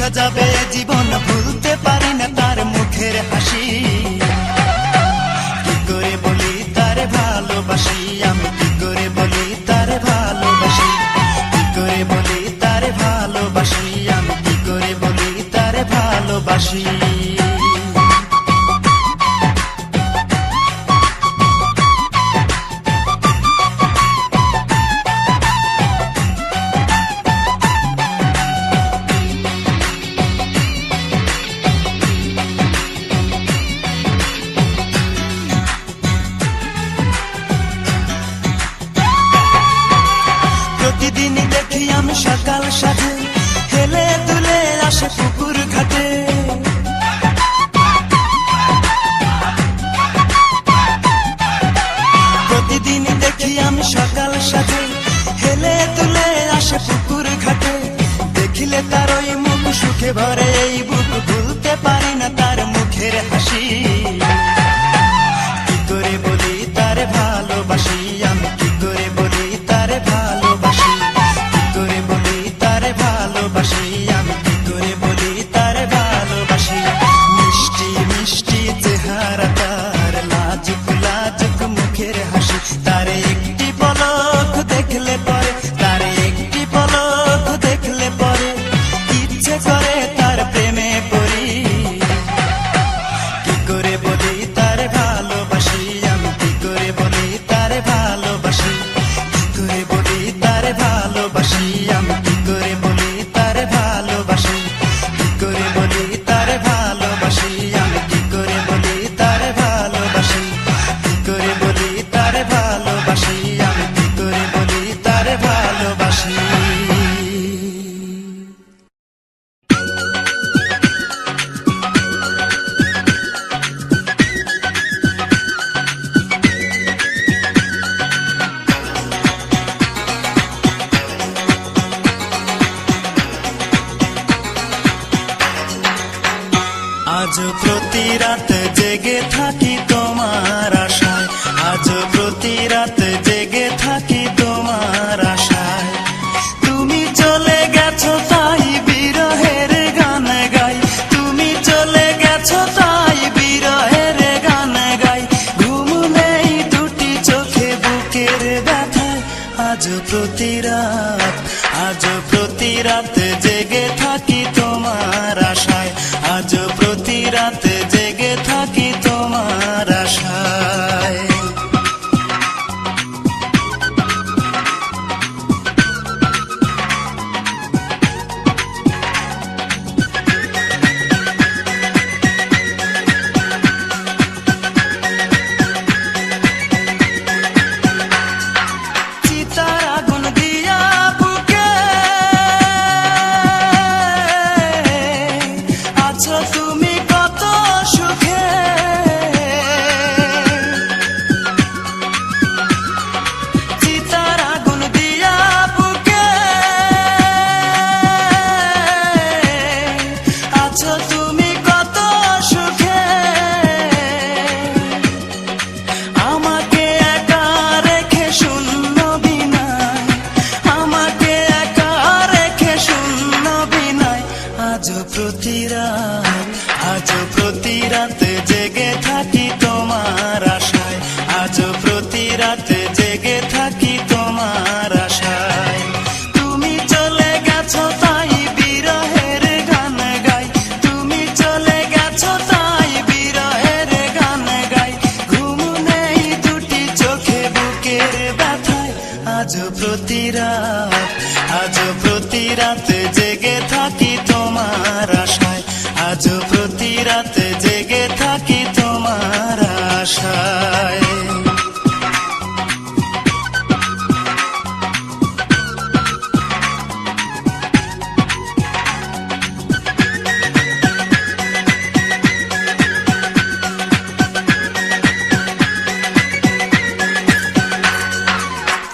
বৃথা যাবে জীবন, ভুলতে পারি না তার মুখের হাসি। কি করে বলি তারে ভালোবাসি, আমি কি করে বলি তারে ভালোবাসি, কি করে বলি তারে ভালোবাসি, আমি কি করে বলি তারে ভালোবাসি। প্রতিদিনই দেখি আমি সকাল সাথে হেলে দুলে আসে পুকুর ঘাটে। প্রতিদিনই দেখি আমি সকাল সাথে হেলে দুলে আসে পুকুর ঘাটে। দেখিলে তার ওই মুখ সুখে ভরে এই বুক, ভুলতে পারি না তার মুখের হাসি। কি করে বলি তারে ভালোবাসি, আমি কি করে বলি তারে ভালোবাসি, কি করে বলি তারে ভালোবাসি, আমি কি করে বলি তারে ভালোবাসি। মিষ্টি মিষ্টি চেহারা তার, লাজুক লাজুক মুখের হাসি, তারে একটি পলক দেখলে পরে, তারে একটি পলক দেখলে পরে ইচ্ছে করে তার প্রেমে পড়ি। কি করে বলি তারে ভালোবাসি, আমি কি করে বলি তারে ভালোবাসি, কি করে বলি তারে ভালোবাসি, আমি কি করে বলি তারে ভালোবাসি, কি করে বলি তারে ভালোবাসি, আমি কি করে বলি তারে ভালোবাসি, কি করে বলি তারে ভালোবাসি, আমি কি করে বলি তারে ভালোবাসি। আজ প্রতি রাত জেগে থাকি তোমার আশায়, আজ প্রতি রাত জেগে থাকি তোমার আশায়। তুমি চলে গেছো তাই বিরহের গান গাই, তুমি চলে গেছো তাই বিরহের গান গাই। ঘুম নেই দুটি চোখে বুকের ব্যথায়, আজ প্রতি রাত, আজ প্রতি রাত জেগে থাকি তোমার আশায়, আজ প্রতি রাত জেগে থাকি তোমার আশায়। চিতার আগুন দিয়া বুকে আছো তুমি কত সুখে। চিতার আগুন দিয়া বুকে আছো তুমি কত সুখে। আমাকে একা রেখে শূন্য বিনায়, আমাকে একা রেখে শূন্য বিনায়। আজ প্রতি রাত, আজ প্রতি রাত জেগে থাকি তোমার আশায়, আজ প্রতি রাত জেগে থাকি তোমার আশায়। তুমি চলে গেছো তাই বিরহের গান গাই, তুমি চলে গেছো তাই বিরহের গান গাই। ঘুম নেই দুটি চোখে বুকের ব্যথায়, আজ প্রতি রাত, আজ প্রতি রাত জেগে থাকি তোমার আশায়, আজ প্রতি রাত জেগে থাকি তোমার আশায়।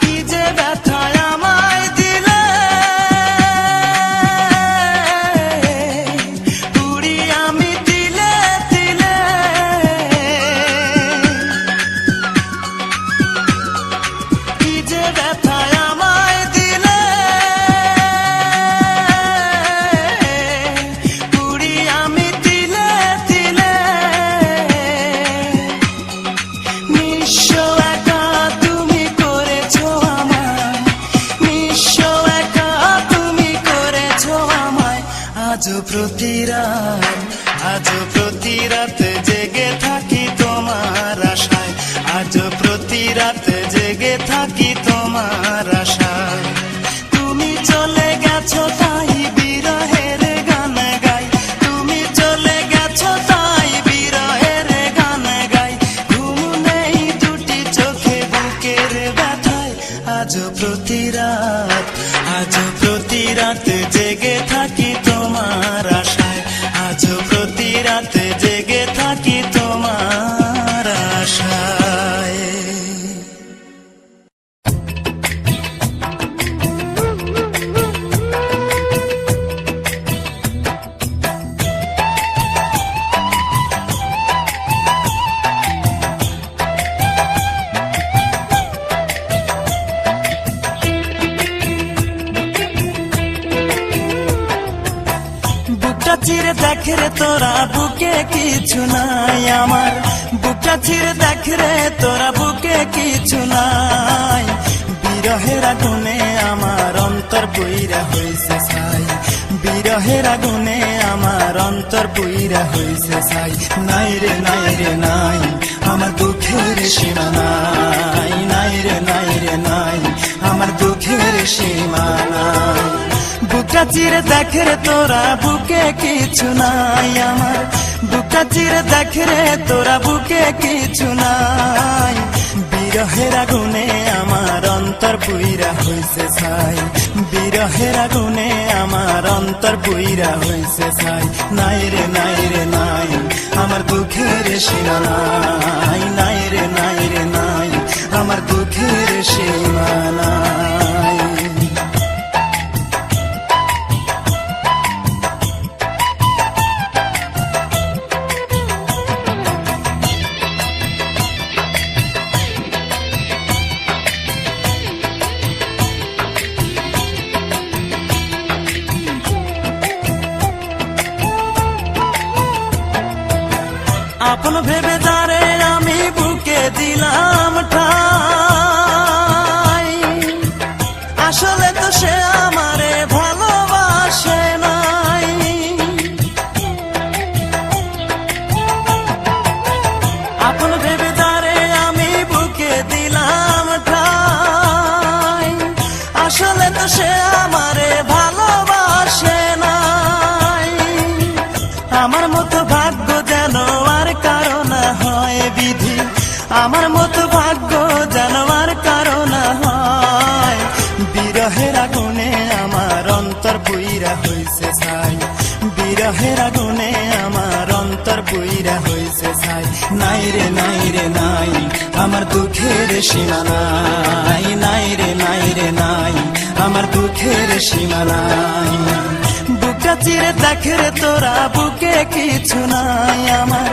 কি যে ব্যথায় আমায় দিলে, পুরি আমি দিলে দিলে। আজও প্রতি রাত জেগে থাকি তোমার আশায়, আজও প্রতি রাত জেগে থাকি তোমার আশায়। চিরে দেখ রে তোরা বুকে কিছু নাই আমার, বুকটা চিরে দেখ রে তোরা বুকে কিছু নাই। বিরহের আগুনে আমার অন্তর পুইরা হইছে ছাই, বিরহের আগুনে আমার অন্তর পুইরা হইছে ছাই। নাই রে নাই রে নাই আমার দুঃখের সীমা নাই, নাই রে নাই রে নাই আমার দুঃখের সীমা নাই। বুকটা চিরে দেখ রে তোরা বুকে কিছু নাই আমার, বুকটা চিরে দেখ রে তোরা বুকে কিছু নাই। বিরহের আগুনে আমার অন্তর পুইরা হইছে ছাই, বিরহের আগুনে আমার অন্তর পুইরা হইছে ছাই। নাই রে নাই রে নাই আমার দুঃখের সীমা নাই, নাই রে নাই রে নাই আমার দুঃখের সীমা নাই। আপন ভেবে যারে আমি বুকে দিলাম ঠাই, আসলে তো সে আমারে ভালোবাসে নাই। আপন ভেবে যারে আমি বুকে দিলাম ঠাই, আসলে তো সে আমারে ভালোবাসে নাই। আমার মতো ভাগ্য যেন আর কারো না হয় বিধি, আমার মতো ভাগ্য যেন আর কারো না হয়। বিরহের আগুনে আমার অন্তর পুইরা হইছে ছাই, বিরহের আগুনে আমার অন্তর পুইরা হইছে ছাই। নাই রে নাই রে নাই আমার দুঃখের সীমা নাই, নাই রে নাই রে নাই আমার দুঃখের সীমা নাই। বুকটা চিরে দেখ রে তোরা বুকে কিছু নাই আমার,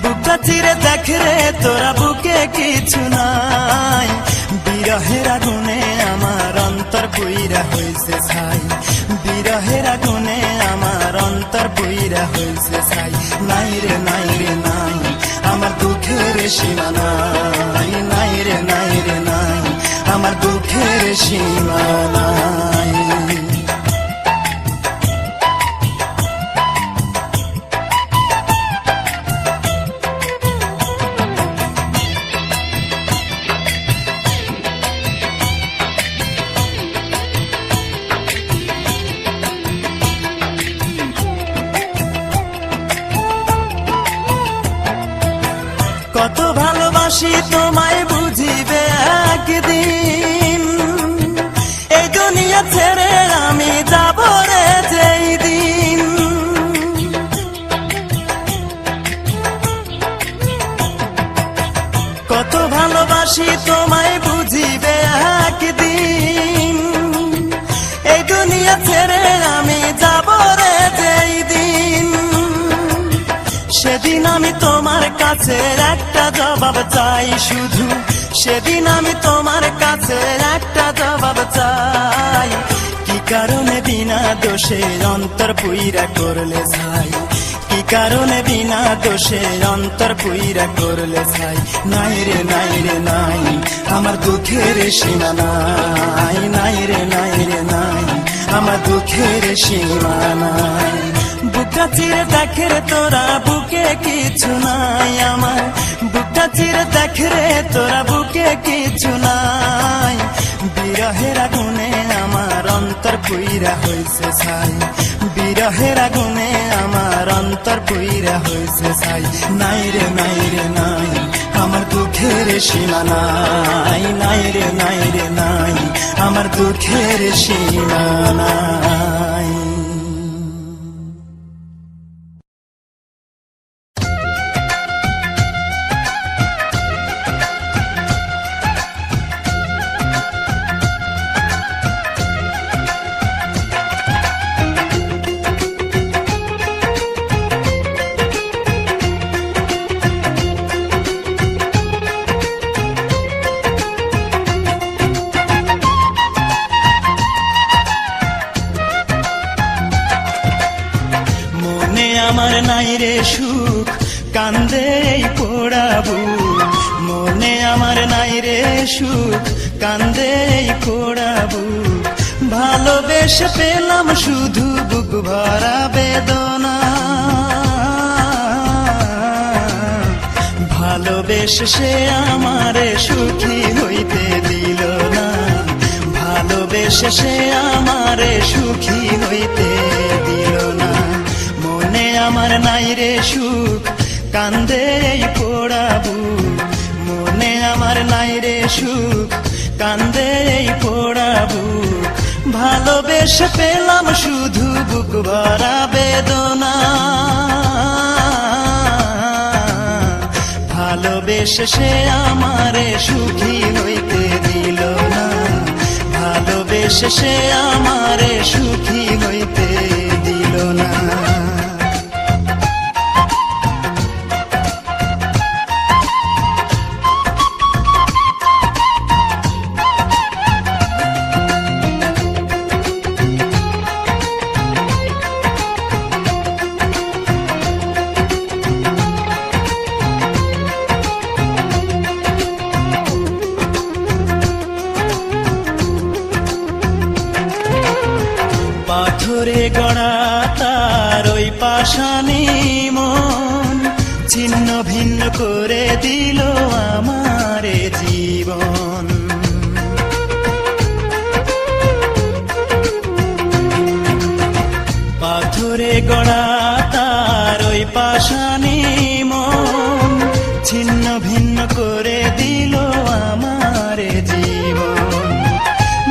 বুকটা চিরে দেখ রে তোরা বুকে কিছু নাই। বিরহের আগুনে আমার অন্তর পুইরা হইছে ছাই, বিরহের আগুনে আমার অন্তর পুইরা হইছে ছাই। নাই রে নাই রে নাই আমার দুঃখের সীমা নাই, নাই রে নাই রে নাই আমার দুঃখের সীমা নাই। কত ভালোবাসি তোমায় বুঝিবে একদিন, এই দুনিয়া ছেড়ে আমি যাব রে যেই দিন। কত ভালোবাসি তোমায় বুঝিবে একদিন, এই দুনিয়া ছেড়ে আমি যাব রে যেই দিন। সেদিন আমি তোমার কাছে একটা জবাব চাই শুধু, সেদিন আমি তোমার কাছে একটা জবাব চাই। কি কারণে বিনা দোষে অন্তর পুইরা করলে ছাই, কি কারণে বিনা দোষে অন্তর পুইরা করলে ছাই। নাই রে নাই রে নাই আমার দুঃখের সীমা নাই, নাই রে নাই রে নাই আমার দুঃখের সীমা নাই। বুকটা চিরে দেখ রে তোরা বুকে কিছু নাই আমার, বুকটা চিরে দেখ রে তোরা বুকে কিছু নাই। বিরহের আগুনে আমার অন্তর পুইরা হইছে ছাই, বিরহের আগুনে আমার অন্তর পুইরা হইছে ছাই। নাই রে নাই রে নাই আমার দুঃখে দুঃখের সীমা নাই, নাই রে নাই রে নাই, আমার দুঃখের সীমা নাই। আমার নাই রে সুখ, কান্দে এই পোড়াবু, মনে আমার নাই রে সুখ, কান্দে এই পোড়াবু, ভালোবেসে পেলাম শুধু বুক ভরা বেদনা, ভালোবেসে সে আমারে সুখী হইতে দিল না, ভালোবেসে সে আমারে সুখী হইতে দিল না। মনে আমার নাই রে সুখ, কান্দে এই পোড়াবু, মনে আমার নাই রে সুখ, কান্দে এই পোড়াবু, ভালোবেসে পেলাম শুধু বুক ভরা বেদনা, ভালোবেসে সে আমারে সুখী হইতে দিল না, ভালোবেসে সে আমারে সুখী হইতে দিল না। পাথরে গড়া তার ওই পাষাণী মন ছিন্ন ভিন্ন করে দিল আমারে জীবন, পাথরে গড়া তার ওই পাষাণী মন ছিন্ন ভিন্ন করে দিল আমারে জীবন,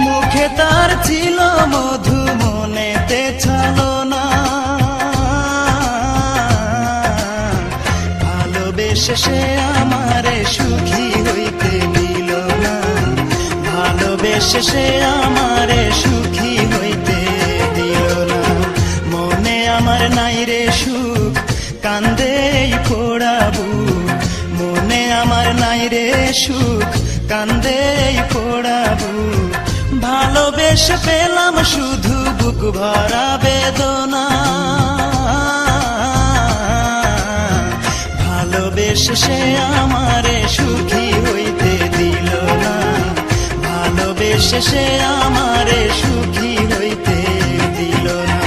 মুখে তার ছিল মধু মনেতে ছলনা, ভালোবেসে সে আমারে সুখী হইতে দিল না, ভালোবেসে সে আমারে সুখী হইতে দিল না। মনে আমার নাই রে সুখ, কান্দে এই পোড়াবু, মনে আমার নাই রে সুখ, কান্দে এই পোড়াবু, ভালোবেসে পেলাম শুধু বুক ভরা বেদনা, ভালোবেসে সে আমারে সুখী হইতে দিল না, ভালোবেসে সে আমারে সুখী হইতে দিল না।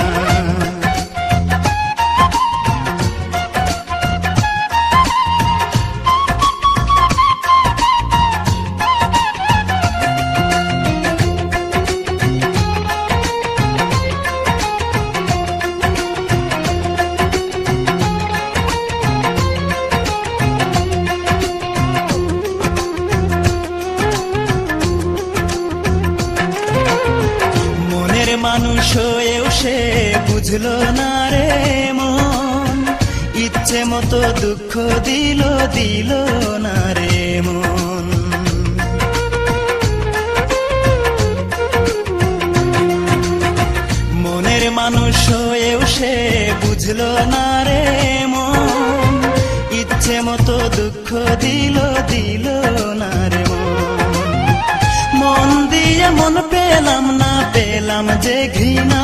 মানুষ হয়েও সে বুঝলো না রে মন, ইচ্ছে মতো দুঃখ দিল দিল না রে মন, মনের মানুষ হয়েও সে বুঝলো না রে মন, ইচ্ছে মতো দুঃখ দিল দিল না রে মন, মন দিয়ে মন পেলাম না, পেলাম যে ঘৃণা,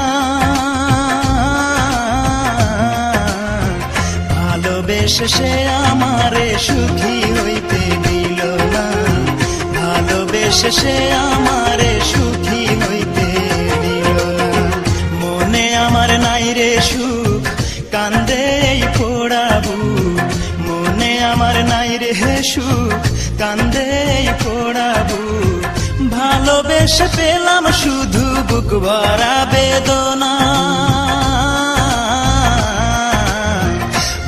ভালোবেসে সে আমারে সুখী হইতে দিল না, ভালোবেসে সে আমারে সুখী হইতে দিল না। মনে আমার নাই রে সুখ, কান্দে এই পোড়াবু, মনে আমার নাই রে সুখ, কান্দে এই পোড়াবু, ভালোবেসে পেলাম শুধু বুক ভরা বেদনা,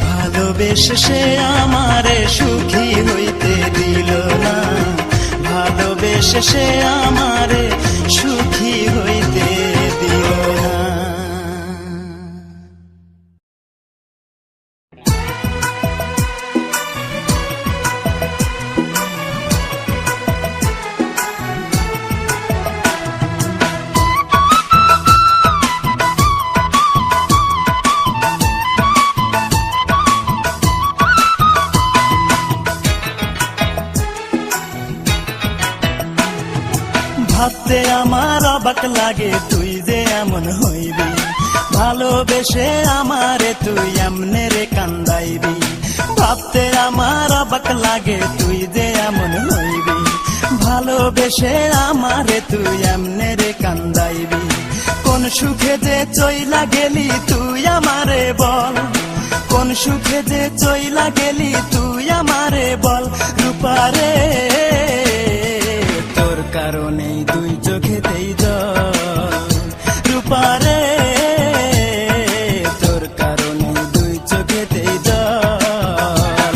ভালোবেসে সে আমারে সুখী হইতে দিল শেষে আমারে সুখী হইতে দিও না। ভাবতে আমার অবাক লাগে তুই যে এমন হইবি, ভালোবেসে আমারে তুই এমনে রে কান্দাইবি। ভাবতে আমার অবাক লাগে তুই যে এমন হইবি, ভালোবেসে আমারে তুই এমনে রে কান্দাইবি। কোন সুখে যে চইলা গেলি তুই আমারে বল, কোন সুখে যে চইলা গেলি তুই আমারে বল। রূপারে তোর কারণে দুই চোখেতেই জল, রূপারে তোর কারণে দুই চোখেতেই জল।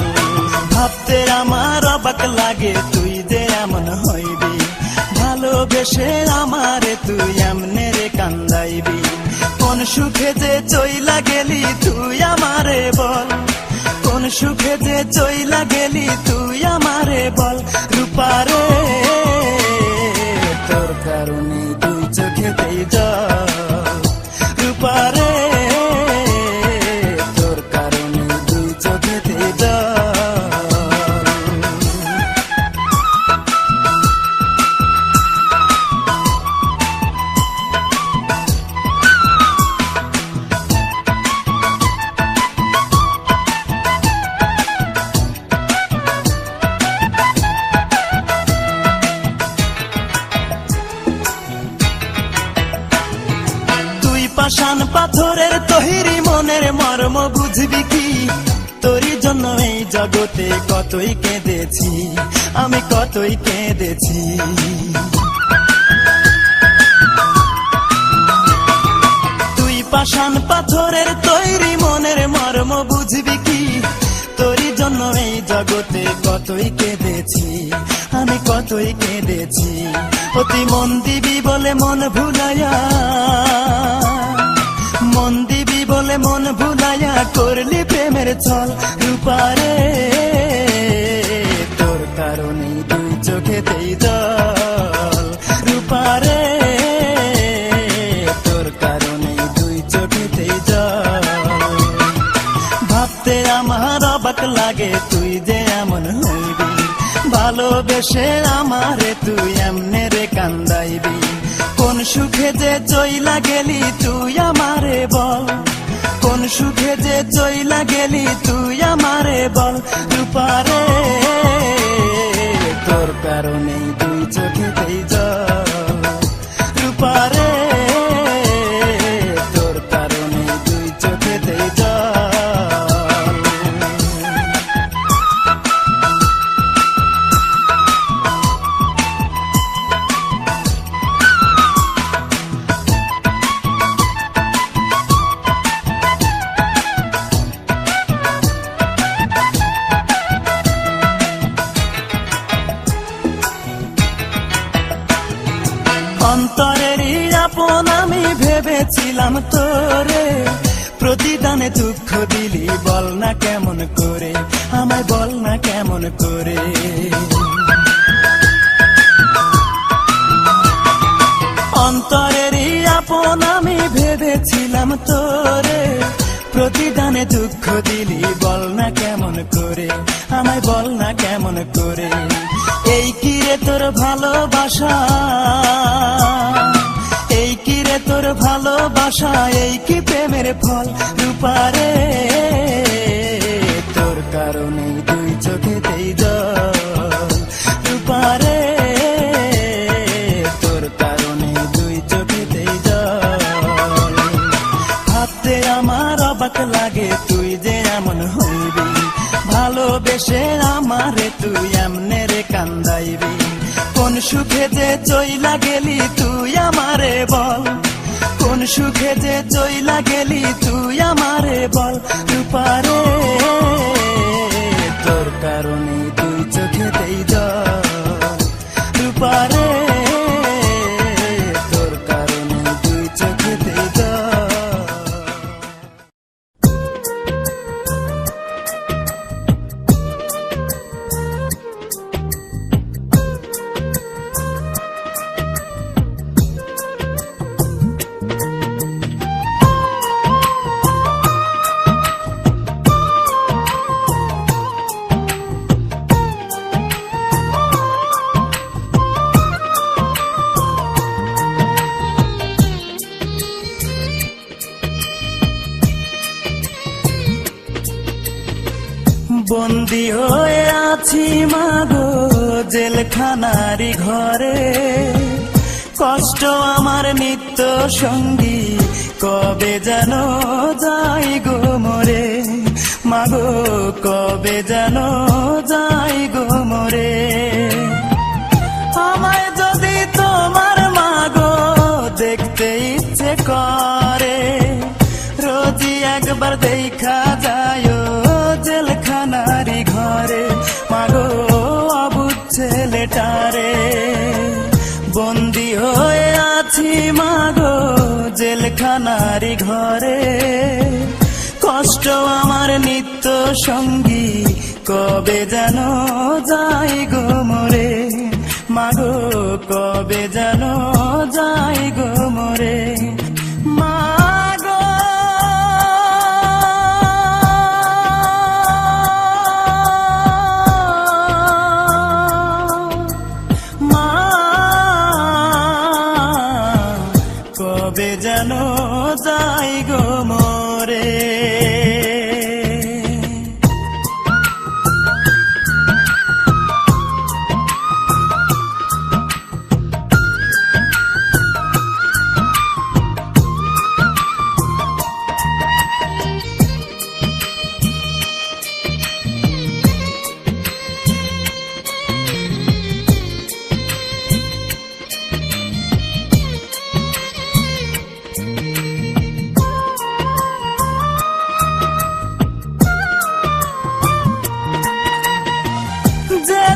ভাবতে আমার অবাক লাগে তুই যে এমন হইবি, ভালোবেসে আমারে তুই এমনে রে কান্দাইবি। কোন সুখে যে চইলা গেলি তুই আমারে বল, কোন সুখে যে চইলা গেলি তুই আমারে বল। রূপারে তোর কারণে দুই চোখেতেই জল, রূপারে তোর কারণে দুই চোখেতেই জল। পাষাণ পাথরের তৈরি মনের মর্ম বুঝবি কি, তোরই জন্য এই জগতে কতই কেঁদেছি, আমি কতই কেঁদেছি। তুই পাষাণ পাথরের তৈরি মনের মর্ম বুঝবি কি, তোরই জন্য এই জগতে কতই কেঁদেছি, আমি কতই কেঁদেছি। অতি মন দিবি বলে মন ভুলাইয়া, মন দিবি বলে মন ভুলাইয়া করলি প্রেমের ছল। রূপারে তোর কারণে দুই চোখেতেই জল, রূপারে তোর কারণে দুই চোখেতেই জল। ভাবতে আমার অবাক লাগে তুই যে এমন হইবি, ভালোবেসে আমারে তুই এমনে রে কান্দাইবি। কোন সুখে যে চইলা গেলি তুই আমারে বল, কোন সুখে যে চইলা গেলি তুই আমারে বল। রূপারে তোর কারণে দুই চোখেতেই জল, রূপারে তোর কারণে দুই চোখেতেই জল। অন্তরেরই আপন আমি ভেবেছিলাম তোরে, প্রতিদানে দুঃখ দিলি বল না কেমন করে, আমায় বল না কেমন করে। অন্তরেরই আপন আমি ভেবেছিলাম তোরে, প্রতিদানে দুঃখ দিলি বল না কেমন করে, আমায় বল না কেমন করে। এই কি রে তোর ভালোবাসা, এই কি রে তোর ভালোবাসা, এই কি প্রেমের ফল। রূপারে তোর কারণে দুই চোখেতেই জল, রূপারে তোর কারণে দুই চোখেতেই জল। ভাবতে আমার অবাক লাগে তুই যে এমন হইবি, ভালোবেসে আমারে তুই এমনে রে কান্দাইবি। কোন সুখে যে চইলা গেলি তুই আমারে বল, কোন সুখে যে চইলা গেলি তুই আমারে বল। রূপারে তোর কারণে দুই চোখেতেই জল, রূপারে বন্দি হয়ে আছি মাগো জেলখানারি ঘরে, কষ্ট আমার নিত্য সঙ্গী, কবে যেন যাই গো মরে, মাগো কবে যেন যাই গো মরে। আমায় যদি তোমার মাগো দেখতে ইচ্ছে করে, রোজই একবার দেখা যায় জেলখানারি ঘরে, মাগো অবুঝ ছেলেটারে। বন্দি হয়ে আছি মাগো জেলখানারি ঘরে, কষ্ট আমার নিত্য সঙ্গী, কবে যেন যাই গো মরে, মাগো কবে যেন যাই গো মরে। মাগো মা কবে যেন যাই গো মরে।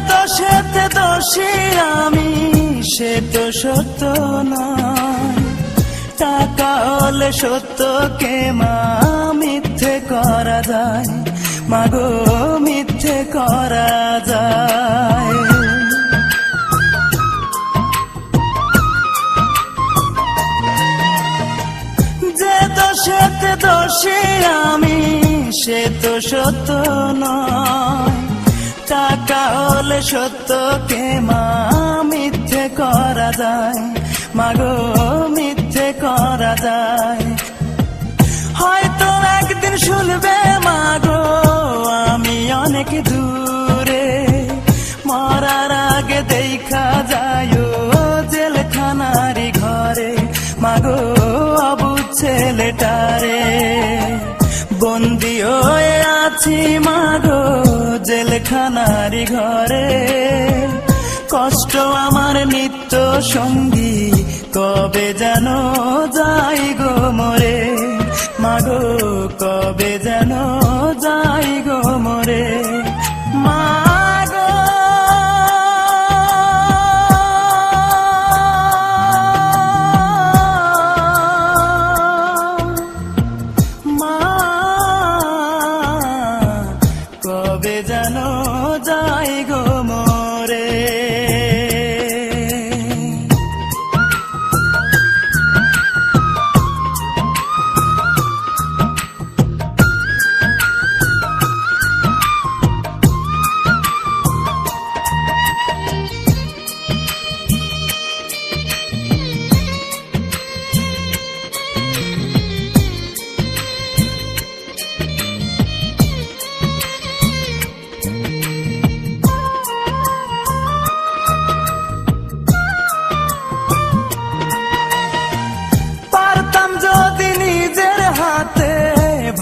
দোষেতে দোষী আমি, সে তো সত্য নয়, টাকা হলে সত্যকে মা মিথ্যে করা যায়, মাগো মিথ্যে করা যায়। যে দোষেতে দোষী আমি, সে তো সত্য নয়, টাকা হলে সত্যকে মা মিথ্যে করা যায়, মাগো মিথ্যে করা যায়। হয়তো একদিন শুনবে মাগো আমি অনেক দূরে, মরার আগে দেখা যায় জেলখানারি ঘরে, মাগো অবুঝ ছেলেটারে। বন্দি হয়ে আছি মাগো জেলখানারি ঘরে, কষ্ট আমার নিত্য সঙ্গী, কবে যেন যাই গো মরে, মাগো কবে যেন যাই গো মরে। মাগো কবে যেন যাই গো মরে।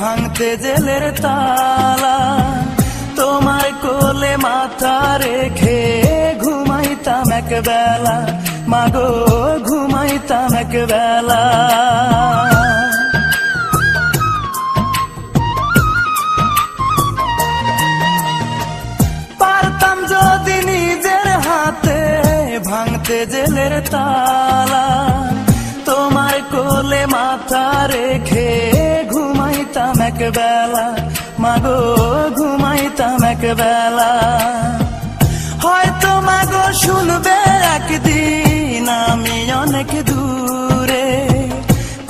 ভাঙতে জেলের তালা, তোমার কোলে মাথা রেখে ঘুমাইতাম এক বেলা, মাগো ঘুমাইতাম এক বেলা। পারতাম যদি নিজের হাতে ভাঙতে জেলের তালা, তোমার কোলে মাথা রেখে ঘুমাইতাম এক বেলা, মাগো ঘুমাইতাম এক বেলা। হয়তো মাগো শুনবে একদিন আমি অনেক দূরে,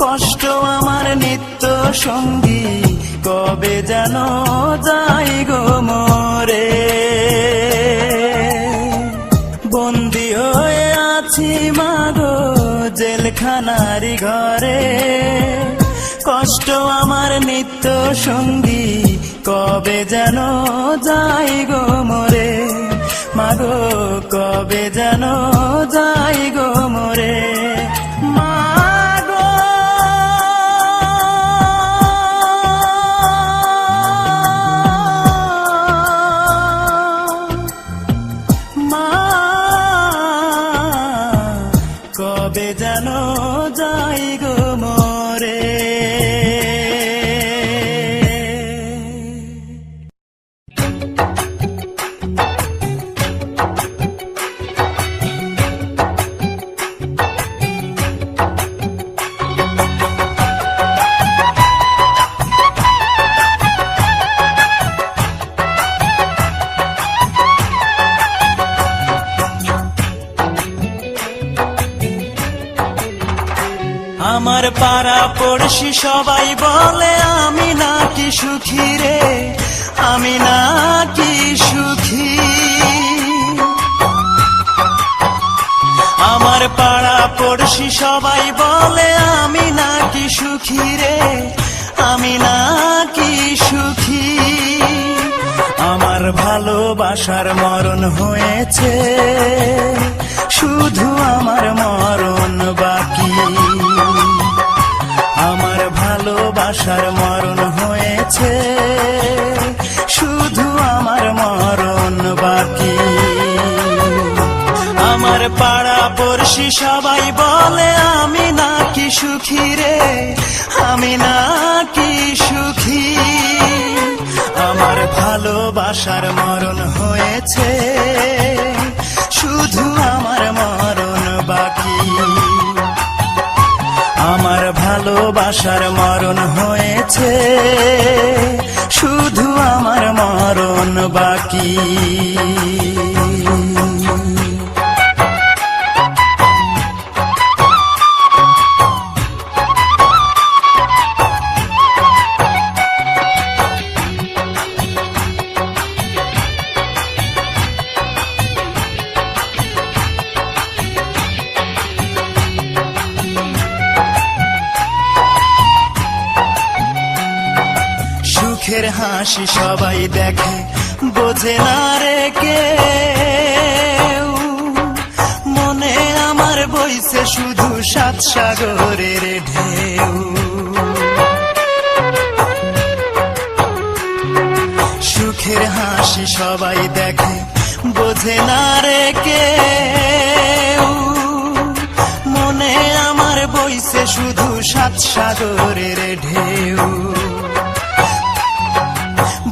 কষ্ট আমার নিত্য সঙ্গী, কবে যেন যাই গো মরে। বন্দি হয়ে আছি মাগো জেলখানারি ঘরে, কষ্ট আমার নিত্য সঙ্গী, কবে যেন যাই গো মোরে, মাগো কবে যেন যাই গো মোরে, মাগো মা কবে যেন যাই গো মোরে। আমার পাড়া পড়শি সবাই বলে আমি নাকি সুখী রে, আমি নাকি সুখী। আমার পাড়া পড়শি সবাই বলে আমি নাকি সুখী রে, আমি নাকি সুখী। আমার ভালোবাসার মরণ হয়েছে, শুধু আমার মরণ বাকি। আমার ভালোবাসার মরণ হয়েছে, শুধু আমার মরণ বাকি। আমার পাড়া পড়শি সবাই বলে আমি নাকি সুখী রে, আমি নাকি সুখী। আমার ভালোবাসার মরণ হয়েছে, শুধু আমার মরণ বাকি। আমার ভালোবাসার মরণ হয়েছে, শুধু আমার মরণ বাকি। সুখের হাসি সবাই দেখে, বোঝে না রে কেউ। মনে আমার বইছে শুধু সাত সাগরের ঢেউ। সুখের হাসি সবাই দেখে, বোঝে না রে কেউ। মনে আমার বইছে শুধু সাত সাগরের ঢেউ।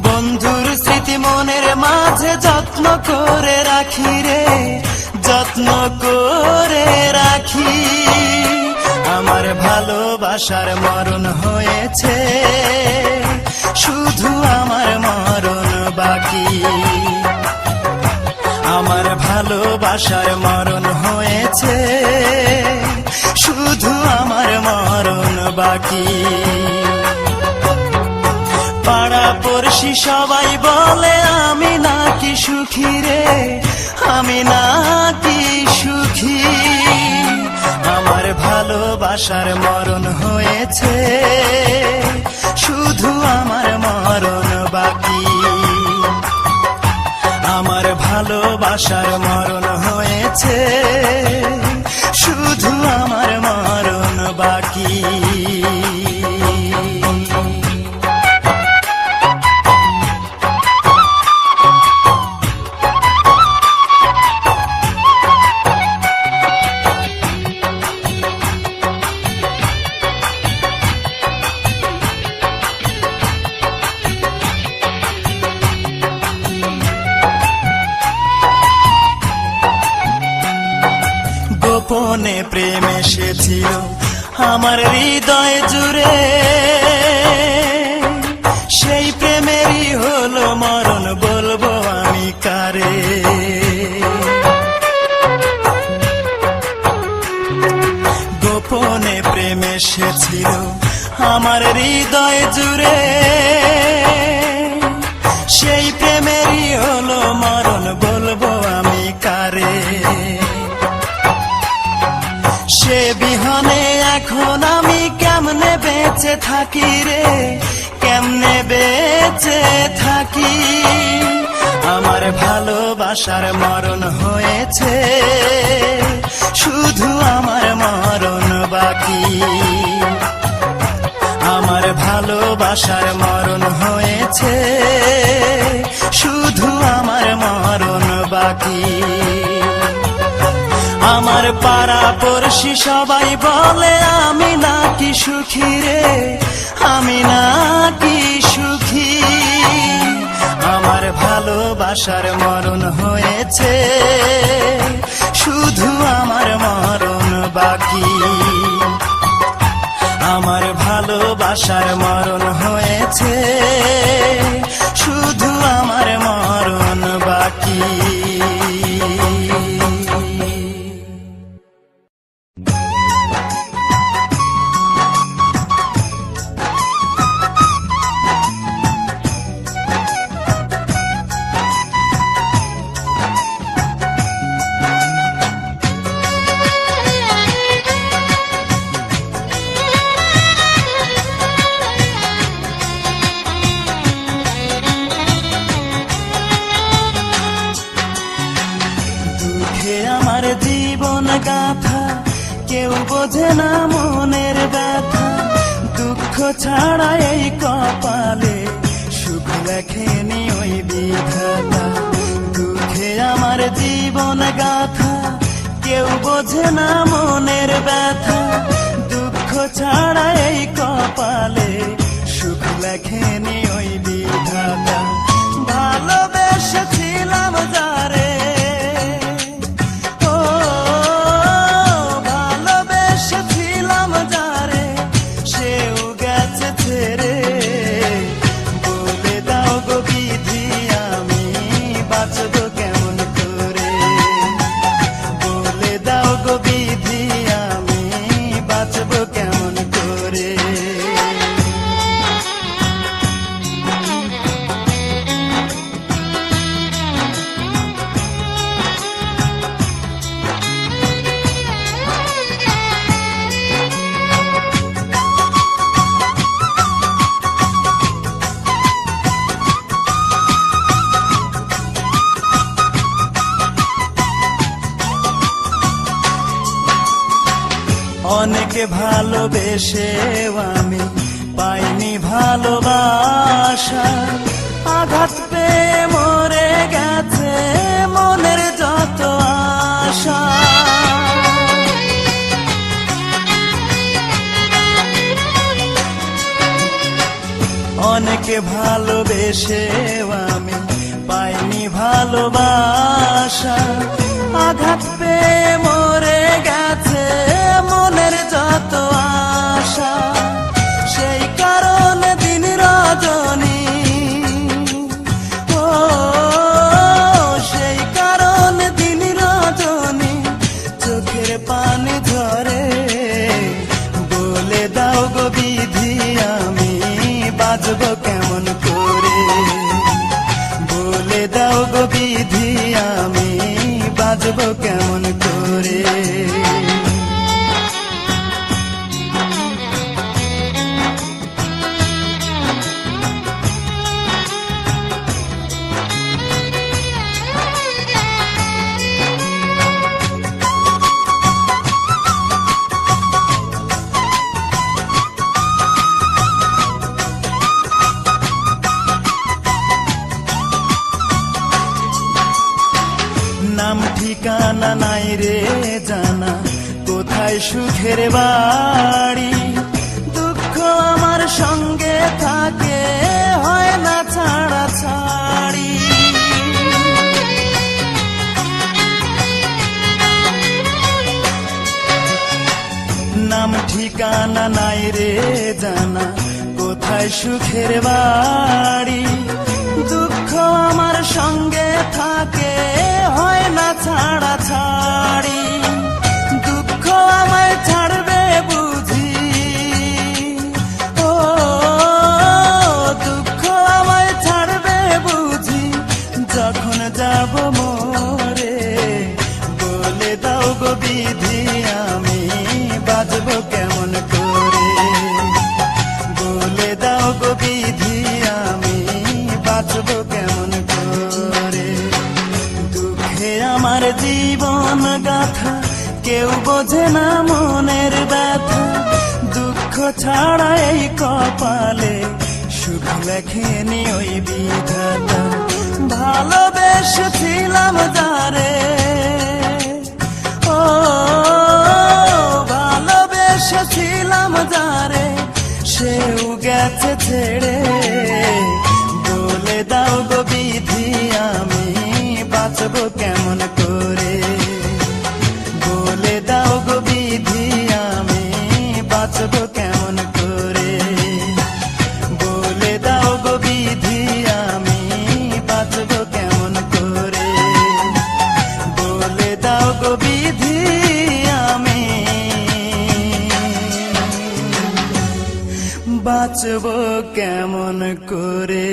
বন্ধুর স্মৃতি মনের মাঝে যত্ন করে রাখি রে, যত্ন করে রাখি। আমার ভালোবাসার মরণ হয়েছে, শুধু আমার মরণ বাকি। আমার ভালোবাসার মরণ হয়েছে, শুধু আমার মরণ বাকি। পাড়া পড়শি সবাই বলে আমি নাকি সুখী রে, আমি নাকি সুখী। আমার ভালোবাসার মরণ হয়েছে, শুধু আমার মরণ বাকি। আমার ভালোবাসার মরণ হয়েছে, শুধু আমার মরণ বাকি। গোপনে প্রেম এসেছিল আমার হৃদয় জুড়ে, সেই প্রেমেরই হলো মরণ, বলবো আমি কারে। গোপনে প্রেম এসেছিল আমার হৃদয় জুড়ে, সেই প্রেমেরই হলো মরণ, বলবো আমি কারে। সে বিহনে এখন আমি কেমনে বেঁচে থাকি রে, কেমনে বেঁচে বেঁচে থাকি, আমার ভালোবাসার মরণ হয়েছে, শুধু আমার মরণ বাকি। আমার ভালোবাসার মরণ হয়েছে, শুধু আমার মরণ বাকি। আমার পাড়া পড়শি সবাই বলে আমি নাকি সুখী রে, আমি নাকি সুখী। আমার ভালোবাসার মরণ হয়েছে, শুধু আমার মরণ বাকি। আমার ভালোবাসার মরণ হয়েছে, শুধু আমার মরণ বাকি। আমার জীবন গাথা কেউ বোঝে না মনের ব্যথা, দুঃখ ছাড়া এই কপালে সুখ লেখেনি ওই বিধাতা। দুঃখে আমার জীবন গাথা কেউ বোঝে না মনের ব্যথা, দুঃখ ছাড়া এই কপালে সুখ লেখেনি ওই বিধাতা। ভালোবেসেছিলাম যারে, অনেকে ভালোবেসে আমি পাইনি ভালোবাসা, আঘাত পেয়ে মরে গেছে মনের যত আশা। অনেকে ভালোবেসে আমি পাইনি ভালোবাসা, আঘাত পেয়ে মরে গেছে মনের যত আশা। সেই কারণে দিন রজনী, ও সেই কারণে দিন রজনী চোখের পানি ঝরে। বলে দাও গো বিধি আমি বাঁচব কেমন করে, বলে দাও গো বিধি আমি বাঁচব কেমন করে। নাম ঠিকানা নাই রে জানা, কোথায় সুখের বাড়ি। দুঃখ আমার সঙ্গে থাকে, হয় না ছাড়া ছাড়ি। নাম ঠিকানা নাই রে জানা, কোথায় সুখের বাড়ি। দুঃখ আমার সঙ্গে থাকে, হয় না ছাড়া ছাড়ি। দুঃখ আমায় ছাড়বে বুঝি, ও দুঃখ আমায় ছাড়বে বুঝি যখন যাব মোরে। বলে দাও গো বিধি আমি বাঁচব কেমন করে, বলে দাও গো বিধি আমি আমার জীবন গাথা, কেউ বোঝে না মনের ব্যথা, দুঃখ ছাড়া এই কপালে সুখ লেখেনি ওই বিধাতা। ভালোবেসেছিলাম যারে, ও ভালোবেসেছিলাম যারে, সেও গেছে ছেড়ে। বলে দাও গো বিধি, আমি বাঁচবো কেমন করে? বলে দাও গো বিধি, আমি বাঁচবো কেমন করে? বলে দাও গো বিধি, আমি বাঁচবো কেমন করে? বলে দাও গো বিধি, আমি বাঁচবো কেমন করে?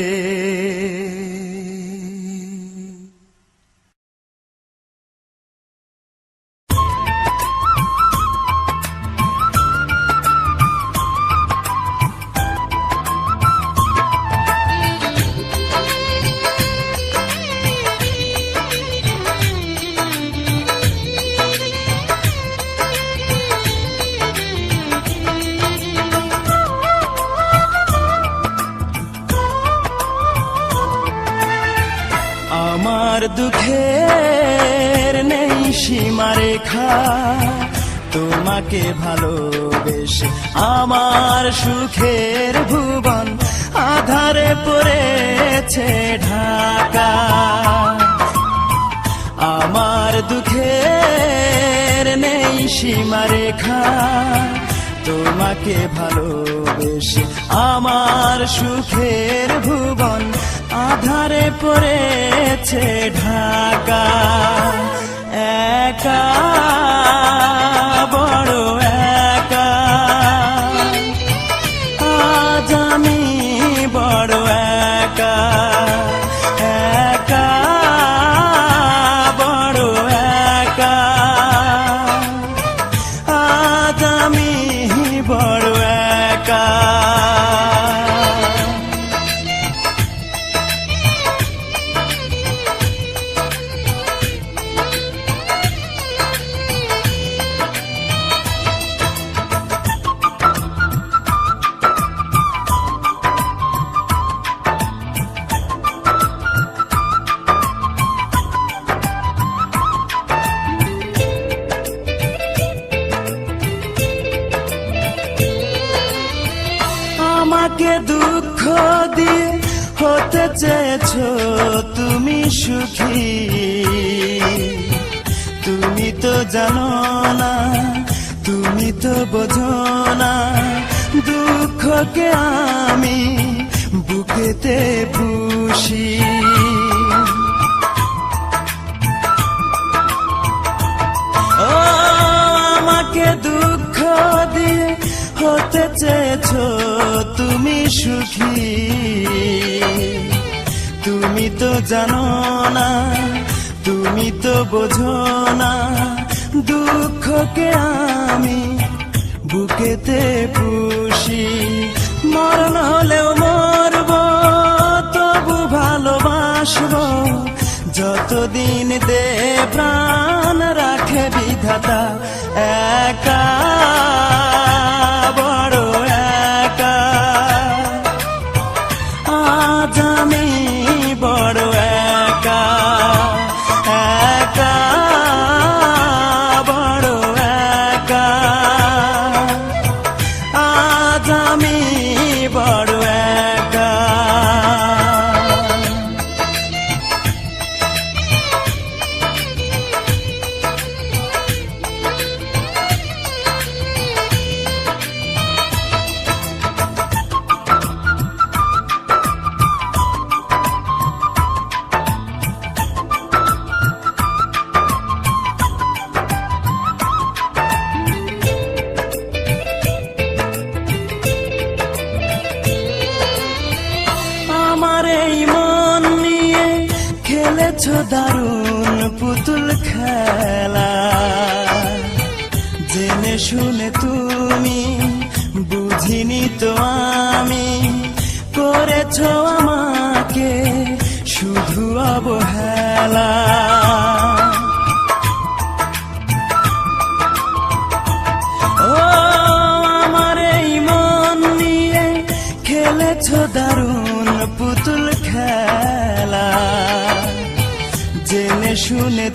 আমার দুঃখের নেই সীমারেখা, তোমাকে ভালোবেসে আমার সুখের ভুবন আধারে পড়েছে ঢাকা। আমার দুঃখের নেই সীমারেখা, তোমাকে ভালোবেসে আমার সুখের ভুবন আধারে পড়েছে ঢাকা। একা বড় একা, আজ আমি বড় একা। একা বড় একা, আজ আমি বড় একা। আমাকে দুঃখ দিয়ে হতে চেয়েছো তুমি সুখী, তুমি তো জানো না, তুমি তো বোঝো না, দুঃখকে আমি বুকেতে পুষি। ও আমাকে দুঃখ দিয়ে হতে চেয়েছো তুমি সুখী, তুমি তো জানো না, তুমি তো বোঝো না, দুঃখকে আমি বুকেতে পুষি। মরণ হলেও মরব, তবু ভালোবাসবো, যতদিন দে প্রাণ রাখে বিধাতা। একা বড় একা, আজ আমি বড় একা। একা বড় একা, আজ আমি বড় একা। আমার এই মন নিয়ে খেলেছো দারুণ পুতুল খেলা, জেনে শুনে তুমি বুঝিনি তো আমি, করেছো আমাকে শুধু অবহেলা।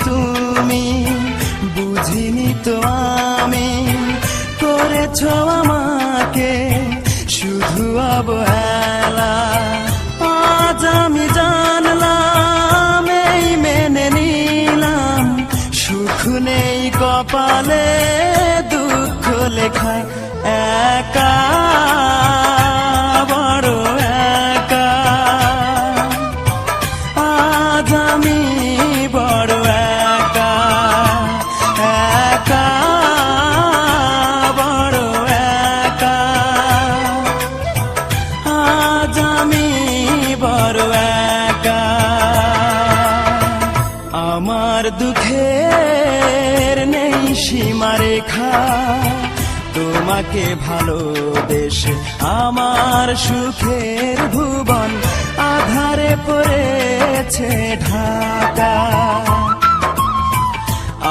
তুমি, বুঝিনি তো আমি, করেছ আমাকে শুধু অবহেলা। আজ আমি জানলাম, এই মেনে নিলাম, সুখ নেই কপালে, দুঃখ লেখায় একা, বড় একা। আজ আমি বড় একা, একা, বড় একা। আজ আমি বড় একা। আমার দুঃখের নেই সীমারেখা, তোমাকে ভালোবেসে আমার সুখের ভুবন আধারে পড়েছে ঢাকা।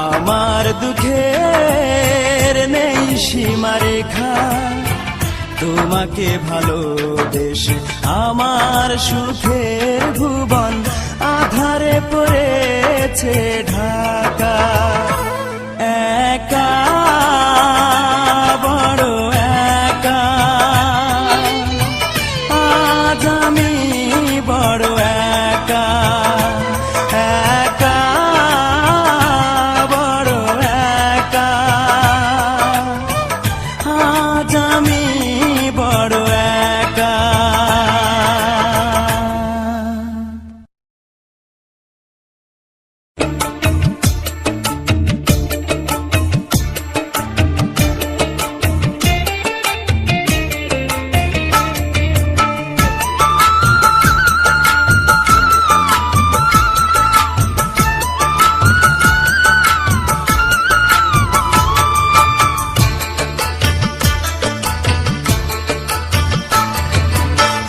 আমার দুঃখের নেই সীমারেখা, তোমাকে ভালোবেসে আমার সুখের ভুবন আধারে পড়েছে ঢাকা। একা, বড় একা। আজ আমি বড় একা, একা, বড় একা। আজ আমি বড় একা।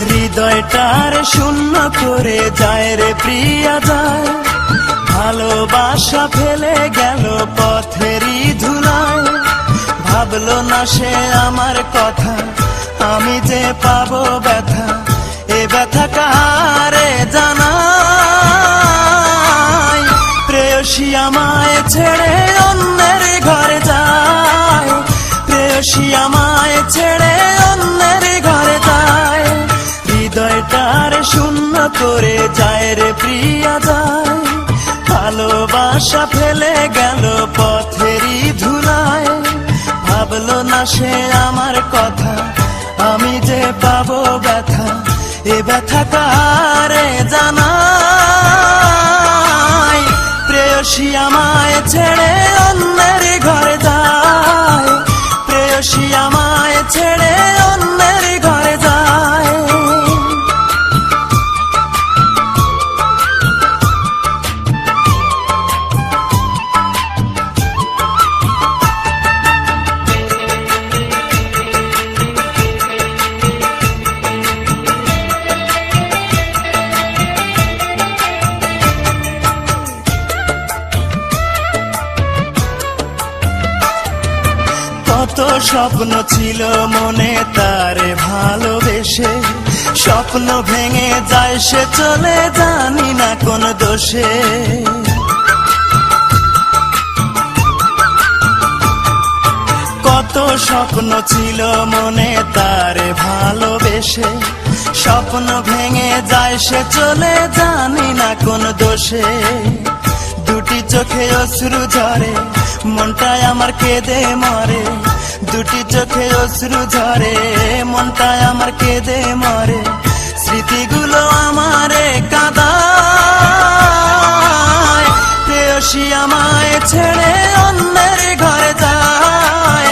হৃদয়টার শূন্য করে যায় রে প্রিয়া যায়, ভালোবাসা ফেলে গেল পথেরই ধুলায়। ভাবলো না সে আমার কথা, আমি যে পাবো ব্যথা, এ ব্যথা কারে জানাই। প্রেয়সী আমায় ছেড়ে অন্যের ঘরে যায়, প্রেয়সী আমায় ছেড়ে অন্যের ঘরে যায়। হৃদয়টার শূন্য করে যায় রে প্রিয়া যায়, ভালোবাসা ফেলে গেল পথেরই ধুলায়। ভাবলো না সে আমার কথা, আমি যে পাবো ব্যথা, এ ব্যথা কারে জানাই। প্রেয়সী আমায় ছেড়ে অন্যের ঘরে যায়, প্রেয়সী আমায় ছেড়ে অন্যের ঘরে যায়। কত স্বপ্ন ছিল মনে তারে ভালোবেসে, স্বপ্ন ভেঙে যায় সে চলে জানি না কোন দোষে। কত স্বপ্ন ছিল মনে তারে ভালোবেসে, স্বপ্ন ভেঙে যায় সে চলে জানি না কোন দোষে। দুটি চোখে অশ্রু ঝরে, মনটায় আমার কেঁদে মরে। দুটি চোখে অশ্রু ঝরে, মনটায় আমার কেঁদে মরে। স্মৃতিগুলো আমারে কাঁদায়, প্রেয়সী আমায় ছেড়ে অন্যের ঘরে যায়,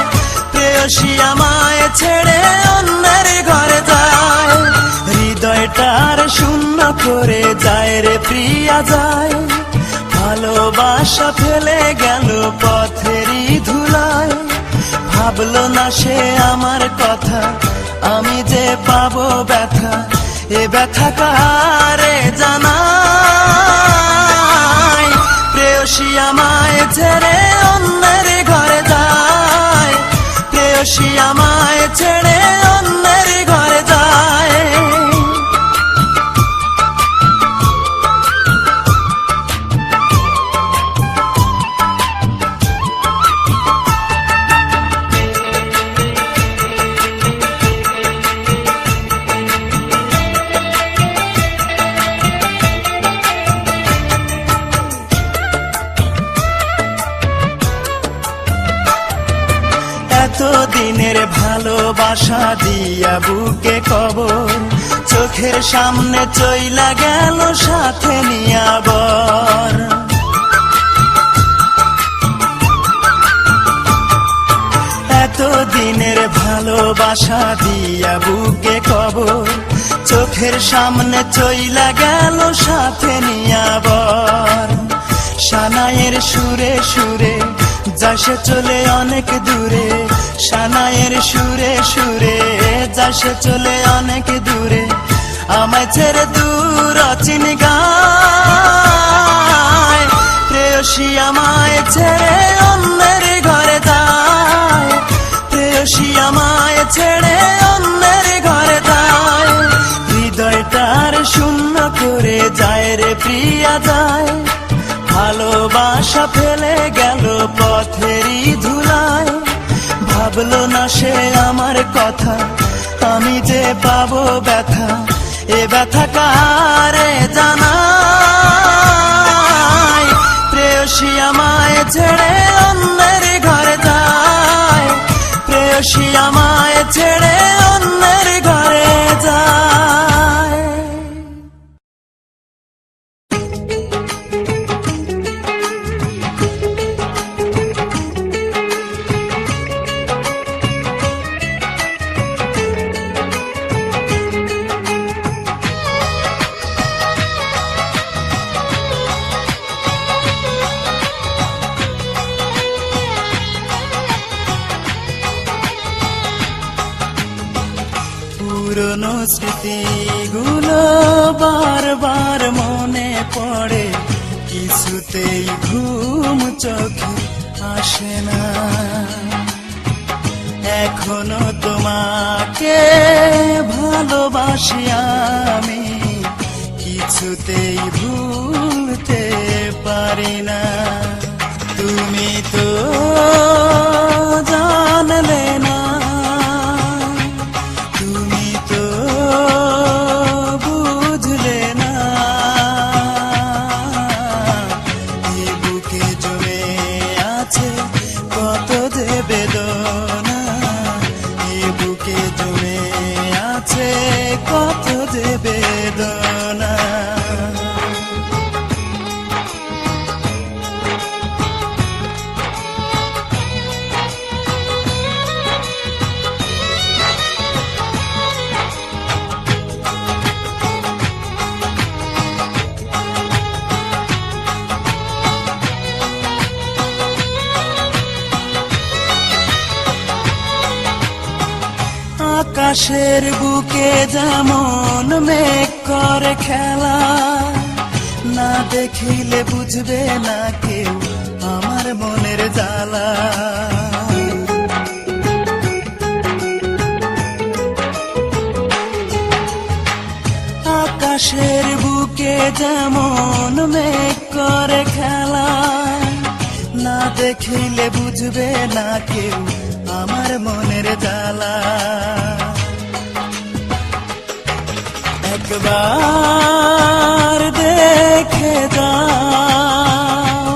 প্রেয়সী আমায় ছেড়ে অন্যের ঘরে যায়। হৃদয়টার শূন্য করে যায় রে প্রিয়া যায়, ভালোবাসা ফেলে গেল পথেরই ধুলায়। ভাবলো না সে আমার কথা, আমি যে পাবো ব্যথা, এ ব্যথা কারে জানাই। প্রেয়সী আমায় ছেড়ে অন্যের ঘরে যায়, প্রেয়সী আমায় ছেড়ে অন্যের ঘরে যায়। এত দিনের ভালোবাসা দিয়া বুকে কবর, চোখের সামনে চইলা গেল সাথে নিয়া বর। এত দিনের ভালোবাসা দিয়া বুকে কবর, চোখের সামনে চইলা গেল সাথে নিয়া বর। সানাইয়ের সুরে সুরে যাসে চলে অনেক দূরে, সানাইয়ের সুরে সুরে যাসে চলে অনেক দূরে, আমায় ছেড়ে দূর অচিন গায়। প্রেয়সী আমায় ছেড়ে অন্যের ঘরে যায়, প্রেয়সী আমায় ছেড়ে অন্যের ঘরে যায়। হৃদয়টার শূন্য করে যায় রে প্রিয়া যায়, ভালোবাসা ফেলে গেল পথেরই ধুলায়। ভাবলো না সে আমার কথা, আমি যে পাবো ব্যথা, এ ব্যথা কারে জানাই। প্রেয়সী আমায় ছেড়ে অন্যের ঘরে যায়, প্রেয়সী আমায় ছেড়ে অন্যের ঘরে যায়। পুরনো স্মৃতিগুলো বারবার মনে পড়ে, কিছুতেই ঘুম চোখে আসে না। এখনো তোমাকে ভালোবাসি আমি, কিছুতেই ভুলতে পারি না। তুমি তো জানলে না, বুঝলে না, এ বুকে জমে আছে কত যে বেদনা, এ বুকে জমে আছে কত যে বেদনা। আকাশের বুকে যেমন মেঘ করে খেলা, না দেখিলে বুঝবে না কেউ আমার মনের জ্বালা। আকাশের বুকে যেমন মেঘ করে খেলা, না দেখিলে বুঝবে না কেউ আমার মনের জ্বালা। একবার দেখে যাও,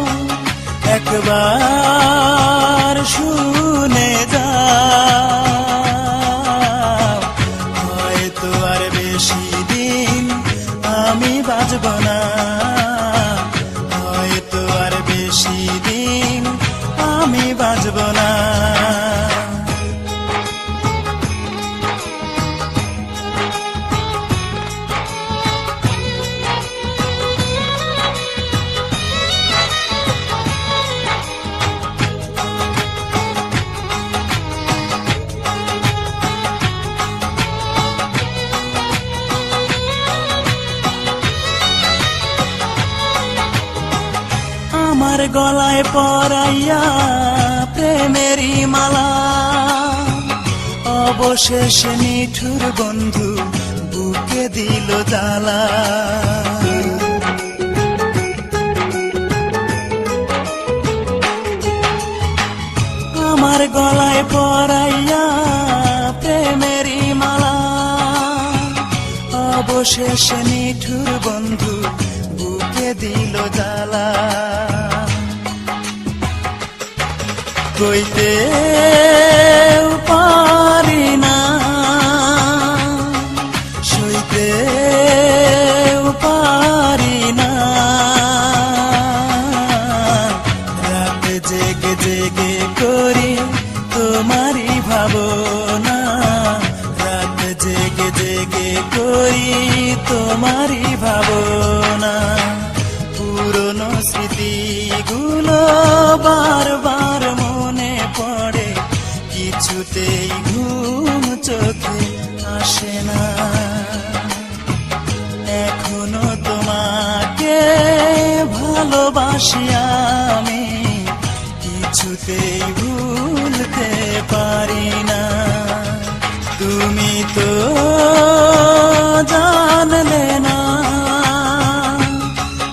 একবার শুনে যাও, হয়তো আর বেশি দিন আমি বাঁচব না, হয়তো আর বেশি দিন আমি বাঁচব না। আমার গলায় পরাইয়া প্রেমেরই মালা, অবশেষে নিঠুর বন্ধু বুকে দিল জ্বালা। আমার গলায় পরাইয়া প্রেমেরই মালা, অবশেষে নিঠুর বন্ধু বুকে দিল জ্বালা। কইতে পারি না, সইতে পারি না। রাত জেগে জেগে করি তোমারই ভাবনা, রাত জেগে জেগে করি তোমারই ভাবনা। পুরনো স্মৃতিগুলো বারবার মনে পড়ে, কিছুতেই ঘুম চোখে আসে না। এখনো তোমাকে ভালোবাসি আমি, কিছুতেই ভুলতে পারি না। তুমি তো জানলে না,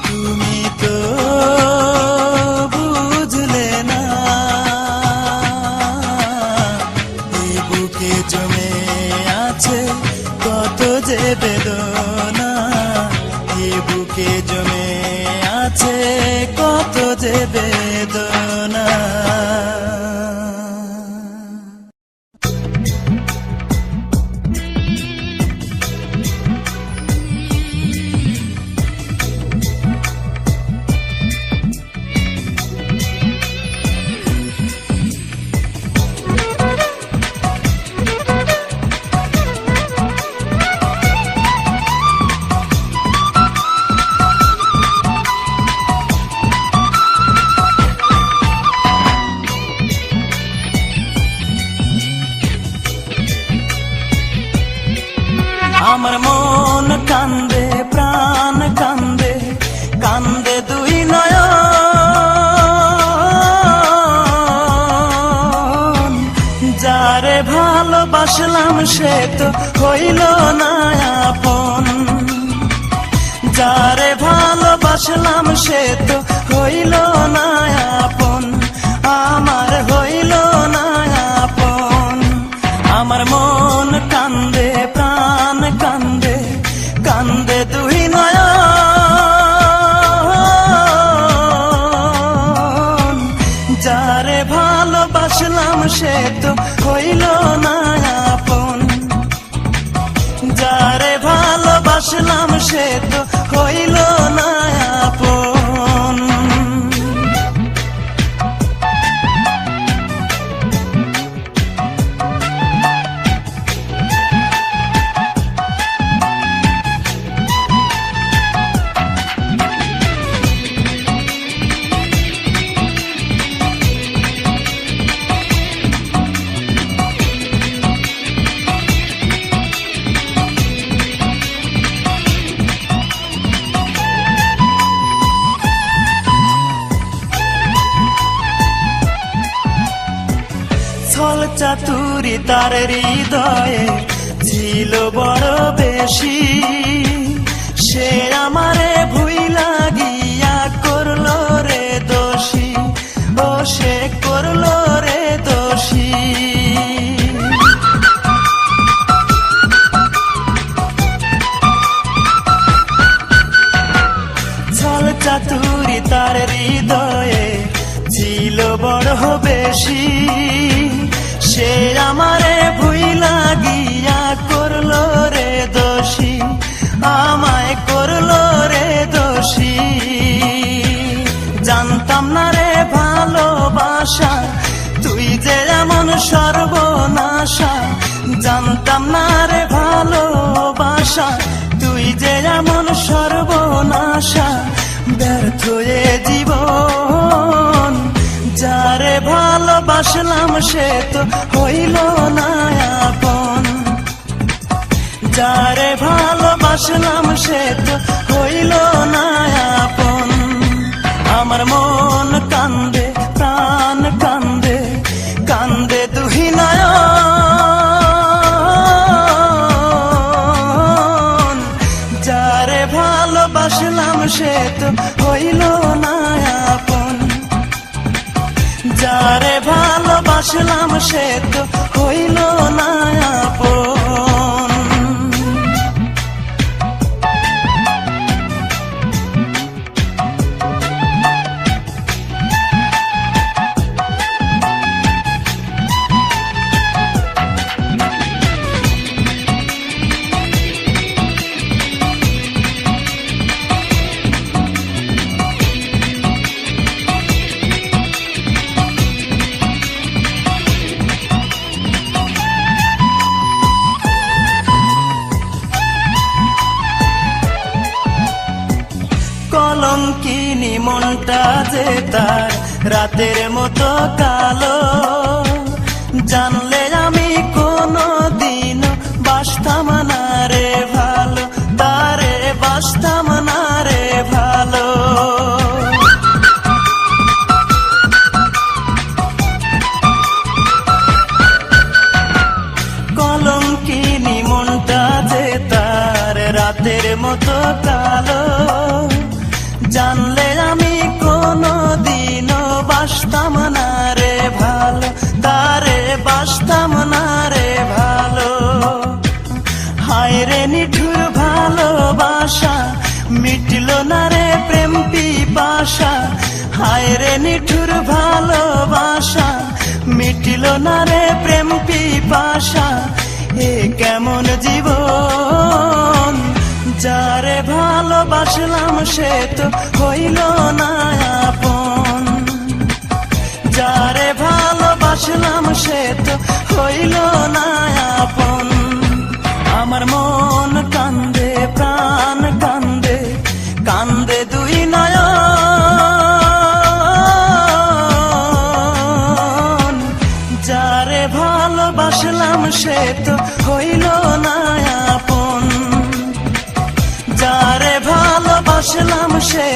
তুমি তো বুঝলে না। এই বুকে জমে আছে কত যে বেদনা, এই বুকে জমে আছে কত যে বেদনা। আমার মন কান্দে, প্রাণ কান্দে, কান্দে দুই নয়ন। যারে ভালোবাসলাম সে তো হইল না আপন, যারে ভালোবাসলাম সে তো হইল না আপন, আমার হইল না আপন। আমার মন কান্দে, প্রাণ কান্দে, কান্দে দুই নয়ন। যারে ভালোবাসলাম সে তো হইল না আপন, যারে ভালোবাসলাম সে তো হইল না আপন। ছল চাতুরি তার হৃদয়ে ছিল বড় বেশি, সে আমারে ভুইলা গিয়া করলো রে দোষী, ও সে করলো রে দোষী। ছল চাতুরি তার হৃদয়ে ছিল বড় বেশি, সে আমারে ভুইলা গিয়া করলো রে দোষী, আমায় করলো রে দোষী। জানতাম না রে ভালোবাসা তুই যে এমন সর্বনাশা, জানতাম না রে ভালোবাসা তুই যে এমন সর্বনাশা। ব্যর্থ এ জীবন, যারে ভালোবাসলাম সে তো হইল না আপন, যারে ভালোবাসলাম সে তো হইল না আপন। আমার মন কান্দে, প্রাণ কান্দে, কান্দে দুই নয়ন। যারে ভালোবাসলাম সে তো হইল না আপন, যারে ভালোবাসলাম সে তো হইল না আপন। মনটা যে তার রাতের মতো কালো, জানলে আমি কোনো দিন বাসতাম না রে ভালো, তারে বাসতাম না রে ভালো। কলঙ্কিনী মনটা যে তার রাতের মতো কালো, জানলে আমি কোনো দিনও বাসতাম না রে ভালো, তারে বাসতাম না রে ভালো। হায় রে নিঠুর ভালোবাসা, মিটলো না রে প্রেম পিপাসা। হায় রে নিঠুর ভালোবাসা, মিটলো না রে প্রেম পিপাসা। এ কেমন জীবন, যারে ভালোবাসলাম সে তো হইল না আপন, যারে ভালোবাসলাম সে তো হইল না আপন। আমার মন কান্দে, প্রাণ কান্দে, কান্দে দুই নয়ন, যারে ভালোবাসলাম সে তো হইল না আপন, যারে ভালোবাসলাম সে